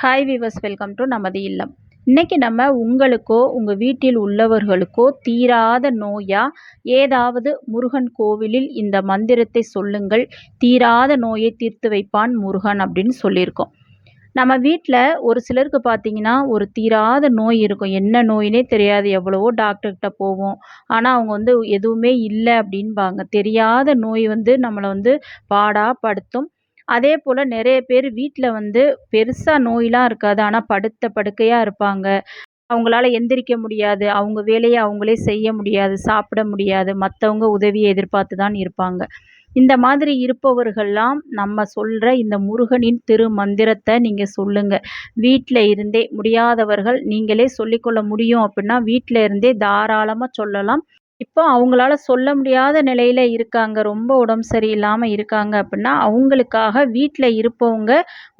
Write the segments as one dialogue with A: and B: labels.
A: Hi viewers, welcome to நமது இல்லம். இன்னைக்கு நம்ம உங்களுக்கோ உங்கள் வீட்டில் உள்ளவர்களுக்கோ தீராத நோயா ஏதாவது முருகன் கோவிலில் இந்த மந்திரத்தை சொல்லுங்கள், தீராத நோயை தீர்த்து வைப்பான் முருகன் அப்படின்னு சொல்லியிருக்கோம். நம்ம வீட்டில் ஒரு சிலருக்கு பார்த்தீங்கன்னா ஒரு தீராத நோய் இருக்கும். என்ன நோயினே தெரியாது, எவ்வளவோ டாக்டர்கிட்ட போவோம். ஆனால் அவங்க எதுவுமே இல்லை அப்படின்பாங்க. தெரியாத நோய் நம்மளை பாடா படுத்தும். அதே போல் நிறைய பேர் வீட்டில் பெருசாக நோயெலாம் இருக்காது, ஆனால் படுத்த படுக்கையாக இருப்பாங்க. அவங்களால எந்திரிக்க முடியாது, அவங்க வேலையை அவங்களே செய்ய முடியாது, சாப்பிட முடியாது, மற்றவங்க உதவியை எதிர்பார்த்து தான் இருப்பாங்க. இந்த மாதிரி இருப்பவர்கள்லாம் நம்ம சொல்கிற இந்த முருகனின் திரு மந்திரத்தை நீங்கள் சொல்லுங்கள். வீட்டில் இருந்தே முடியாதவர்கள் நீங்களே சொல்லிக்கொள்ள முடியும் அப்படின்னா வீட்டில் இருந்தே தாராளமாக சொல்லலாம். இப்போ அவங்களால சொல்ல முடியாத நிலையில இருக்காங்க, ரொம்ப உடம்பு சரியில்லாம இருக்காங்க அப்படின்னா, அவங்களுக்காக வீட்ல இருப்பவங்க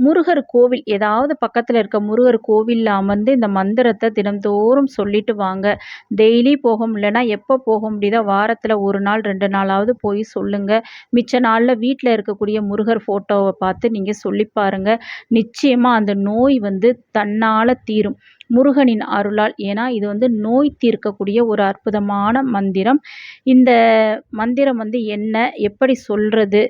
A: முருகர் கோவில் ஏதாவது பக்கத்துல இருக்க முருகர் கோவில்ல அமர்ந்து இந்த மந்திரத்த தினம்தோறும் சொல்லிட்டு வாங்க. டெய்லி போக முடியலன்னா, எப்போ போக முடியுதோ வாரத்துல 1 நாள் 2 நாளாவது போய் சொல்லுங்க. மிச்ச நாள்ல வீட்ல இருக்கக்கூடிய முருகர் ஃபோட்டோவ பார்த்து நீங்க சொல்லி பாருங்க. நிச்சயமா அந்த நோய் தன்னால தீரும். முருகனின் அருளால். ஏன்னா இது நோய் தீர்க்கக்கூடிய ஒரு அற்புதமான மந்திரம். இந்த மந்திரம் என்ன, எப்படி சொல்றது,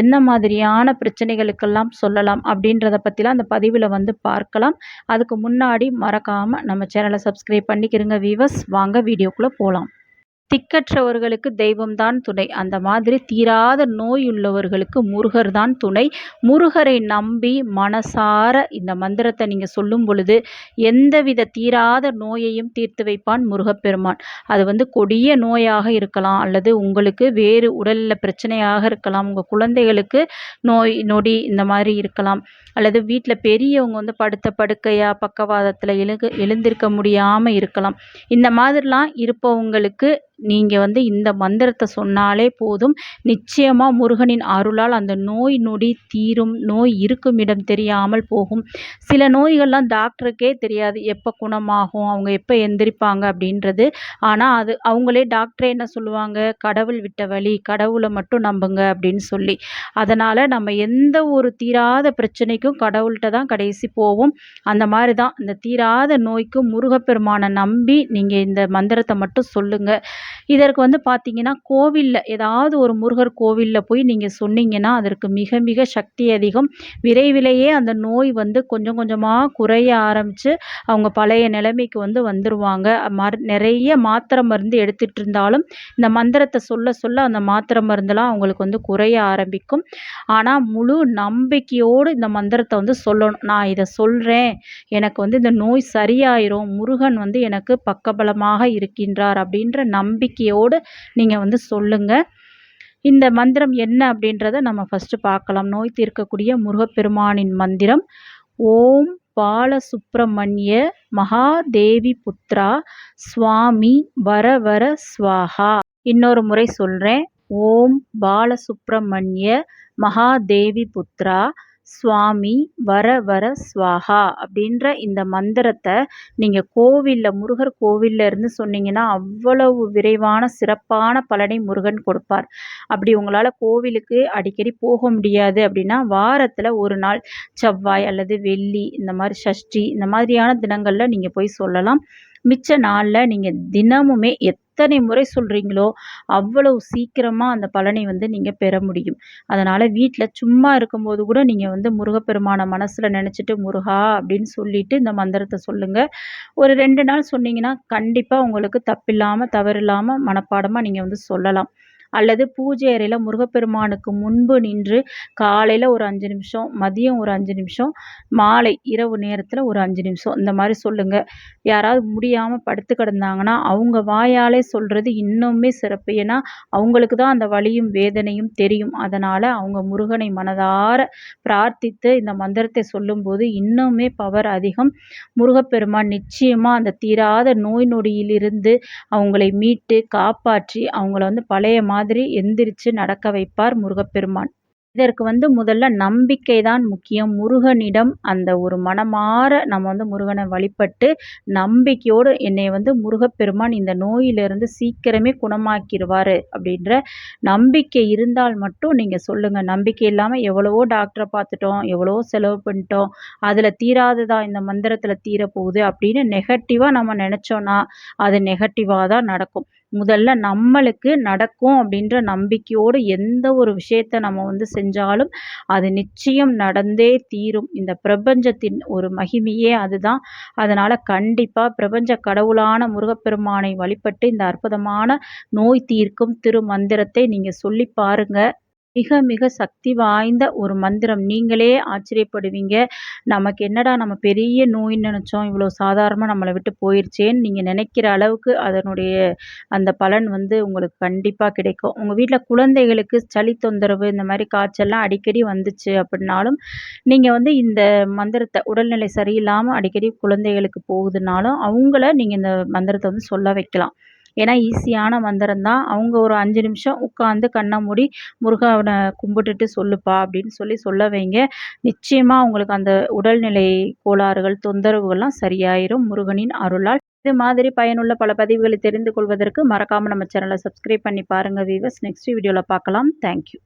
A: என்ன மாதிரியான பிரச்சனைகளுக்கெல்லாம் சொல்லலாம் அப்படின்றத பற்றிலாம் அந்த பதிவில் பார்க்கலாம். அதுக்கு முன்னாடி மறக்காமல் நம்ம சேனலை சப்ஸ்கிரைப் பண்ணிக்கிறங்க வீவர்ஸ். வாங்க வீடியோக்குள்ளே போகலாம். திக்கற்றவர்களுக்கு தெய்வம்தான் துணை. அந்த மாதிரி தீராத நோய் உள்ளவர்களுக்கு முருகர் தான் துணை. முருகரை நம்பி மனசார இந்த மந்திரத்தை நீங்கள் சொல்லும் பொழுது எந்தவித தீராத நோயையும் தீர்த்து வைப்பான் முருகப்பெருமான். அது கொடிய நோயாக இருக்கலாம், அல்லது உங்களுக்கு வேறு உடலில் பிரச்சனையாக இருக்கலாம், உங்கள் குழந்தைகளுக்கு நோய் நொடி இந்த மாதிரி இருக்கலாம், அல்லது வீட்டில் பெரியவங்க படுத்த படுக்கையாக பக்கவாதத்தில் எழுந்திருக்க முடியாமல் இருக்கலாம். இந்த மாதிரிலாம் இருப்பவங்களுக்கு நீங்கள் இந்த மந்திரத்தை சொன்னாலே போதும். நிச்சயமாக முருகனின் அருளால் அந்த நோய் நொடி தீரும். நோய் இருக்கும் இடம் தெரியாமல் போகும். சில நோய்கள்லாம் டாக்டருக்கே தெரியாது எப்போ குணமாகும், அவங்க எப்போ எந்திரிப்பாங்க அப்படின்றது. ஆனால் அவங்களே டாக்டரே என்ன சொல்லுவாங்க, கடவுள் விட்ட வழி, கடவுளை மட்டும் நம்புங்க அப்படின்னு சொல்லி. அதனால் நம்ம எந்த ஒரு தீராத பிரச்சனைக்கும் கடவுள்கிட்ட தான் கடைசி போவோம். அந்த மாதிரி தான் இந்த தீராத நோய்க்கும் முருகப்பெருமானை நம்பி நீங்கள் இந்த மந்திரத்தை மட்டும் சொல்லுங்கள். இதற்கு பார்த்தீங்கன்னா கோவிலில் ஏதாவது ஒரு முருகர் கோவிலில் போய் நீங்கள் சொன்னீங்கன்னா அதற்கு மிக மிக சக்தி அதிகம். விரைவிலேயே அந்த நோய் கொஞ்சம் கொஞ்சமாக குறைய ஆரம்பித்து அவங்க பழைய நிலைமைக்கு வந்துடுவாங்க. நிறைய மாத்திரை மருந்து எடுத்துகிட்டு இருந்தாலும் இந்த மந்திரத்தை சொல்ல சொல்ல அந்த மாத்திரை மருந்தெல்லாம் அவங்களுக்கு குறைய ஆரம்பிக்கும். ஆனால் முழு நம்பிக்கையோடு இந்த மந்திரத்தை சொல்லணும். நான் இதை சொல்கிறேன், எனக்கு இந்த நோய் சரியாயிரும், முருகன் எனக்கு பக்கபலமாக இருக்கின்றார் அப்படின்ற நம்பிக்கையோடு நீங்கள் சொல்லுங்கள். இந்த மந்திரம் என்ன அப்படின்றத நம்ம ஃபஸ்ட்டு பார்க்கலாம். நோய் தீர்க்கக்கூடிய முருகப்பெருமானின் மந்திரம். ஓம் பாலசுப்ரமணிய மகாதேவி புத்ரா சுவாமி வர வர ஸ்வாஹா. இன்னொரு முறை சொல்கிறேன். ஓம் பாலசுப்ரமணிய மகாதேவி புத்ரா சுவாமி வர வர ஸ்வாஹா அப்படின்ற இந்த மந்திரத்தை நீங்கள் கோவிலில் முருகர் கோவிலில் இருந்து சொன்னீங்கன்னா அவ்வளவு விரைவான சிறப்பான பலனை முருகன் கொடுப்பார். அப்படி உங்களால் கோவிலுக்கு அடிக்கடி போக முடியாது அப்படின்னா வாரத்தில் 1 நாள் செவ்வாய் அல்லது வெள்ளி இந்த மாதிரி சஷ்டி இந்த மாதிரியான தினங்களில் நீங்கள் போய் சொல்லலாம். மிச்ச நாளில் நீங்கள் தினமுமே எத்தனை முறை சொல்கிறீங்களோ அவ்வளவு சீக்கிரமாக அந்த பலனை நீங்கள் பெற முடியும். அதனால் வீட்டில் சும்மா இருக்கும்போது கூட நீங்கள் முருகப்பெருமானை மனசில் நினச்சிட்டு முருகா அப்படின்னு சொல்லிட்டு இந்த மந்திரத்தை சொல்லுங்கள். ஒரு 2 நாள் சொன்னீங்கன்னா கண்டிப்பாக உங்களுக்கு தப்பில்லாமல் தவறில்லாமல் மனப்பாடமாக நீங்கள் சொல்லலாம். அல்லது பூஜை அறையில் முருகப்பெருமானுக்கு முன்பு நின்று காலையில் ஒரு 5 நிமிஷம், மதியம் ஒரு 5 நிமிஷம், மாலை இரவு நேரத்தில் ஒரு 5 நிமிஷம் இந்த மாதிரி சொல்லுங்கள். யாராவது முடியாமல் படுத்து கிடந்தாங்கன்னா அவங்க வாயாலே சொல்கிறது இன்னுமே சிறப்பு. ஏன்னா அவங்களுக்கு தான் அந்த வலியும் வேதனையும் தெரியும். அதனால் அவங்க முருகனை மனதார பிரார்த்தித்து இந்த மந்திரத்தை சொல்லும்போது இன்னுமே பவர் அதிகம். முருகப்பெருமான் நிச்சயமாக அந்த தீராத நோய் நொடியிலிருந்து அவங்களை மீட்டு காப்பாற்றி அவங்கள பழைய மாதிரி எந்திரிச்சு நடக்க வைப்பார் முருகப்பெருமான். இதற்கு முதல்ல நம்பிக்கை தான் முக்கியம். முருகனிடம் அந்த ஒரு மனமார நம்ம முருகனை வழிபட்டு, நம்பிக்கையோடு என்னைய முருகப்பெருமான் இந்த நோயிலிருந்து சீக்கிரமே குணமாக்கிருவாரு அப்படின்ற நம்பிக்கை இருந்தால் மட்டும் நீங்க சொல்லுங்க. நம்பிக்கை இல்லாம எவ்வளவோ டாக்டர பார்த்துட்டோம், எவ்வளவோ செலவு பண்ணிட்டோம். அதுல தீராததா இந்த மந்திரத்துல தீரப்போகுது அப்படின்னு நெகட்டிவா நம்ம நெனச்சோம்னா, அது நெகட்டிவா தான் நடக்கும். முதல்ல நம்மளுக்கு நடக்கும் அப்படின்ற நம்பிக்கையோடு எந்த ஒரு விஷயத்த நம்ம செஞ்சாலும், அது நிச்சயம் நடந்தே தீரும். இந்த பிரபஞ்சத்தின் ஒரு மகிமையே அதுதான். அதனால கண்டிப்பா பிரபஞ்ச கடவுளான முருகப்பெருமானை வழிபட்டு இந்த அற்புதமான நோய் தீர்க்கும் திருமந்திரத்தை நீங்க சொல்லி பாருங்க. மிக மிக சக்தி வாய்ந்த ஒரு மந்திரம். நீங்களே ஆச்சரியப்படுவீங்க. நமக்கு என்னடா நம்ம பெரிய நோய்ன்னு நெனச்சோம். இவ்வளோ சாதாரணமா நம்மள விட்டு போயிருச்சேன்னு நீங்க நெனைக்கிற அளவுக்கு அதனுடைய அந்த பலன் உங்களுக்கு கண்டிப்பா கிடைக்கும். உங்க வீட்ல குழந்தைகளுக்கு சளி தொந்தரவு, இந்த மாரி காய்ச்சல்லாம் அடிக்கடி வந்துச்சு அப்படின்னாலும், நீங்க இந்த மந்திரத்த உடல்நிலை சரியில்லாம அடிக்கடி குழந்தைகளுக்கு போகுதுன்னாலும், அவங்கள நீங்க இந்த மந்திரத்த சொல்ல வைக்கலாம். ஏன்னா ஈஸியான மந்திரம் தான். அவங்க ஒரு 5 நிமிஷம் உட்காந்து கண்ண மூடி முருகன கும்பிட்டுட்டு சொல்லுப்பா அப்படின்னு சொல்ல வைங்க. நிச்சயமா உங்களுக்கு அந்த உடல்நிலை கோளாறுகள், தொந்தரவுகள்லாம் சரியாயிரும் முருகனின் அருளால். இது மாதிரி பயனுள்ள பல பதிவுகளை தெரிந்து கொள்வதற்கு மறக்காம நம்ம சேனலை சப்ஸ்கிரைப் பண்ணி பாருங்க வீவர்ஸ். நெக்ஸ்ட் வீடியோல பார்க்கலாம். Thank you.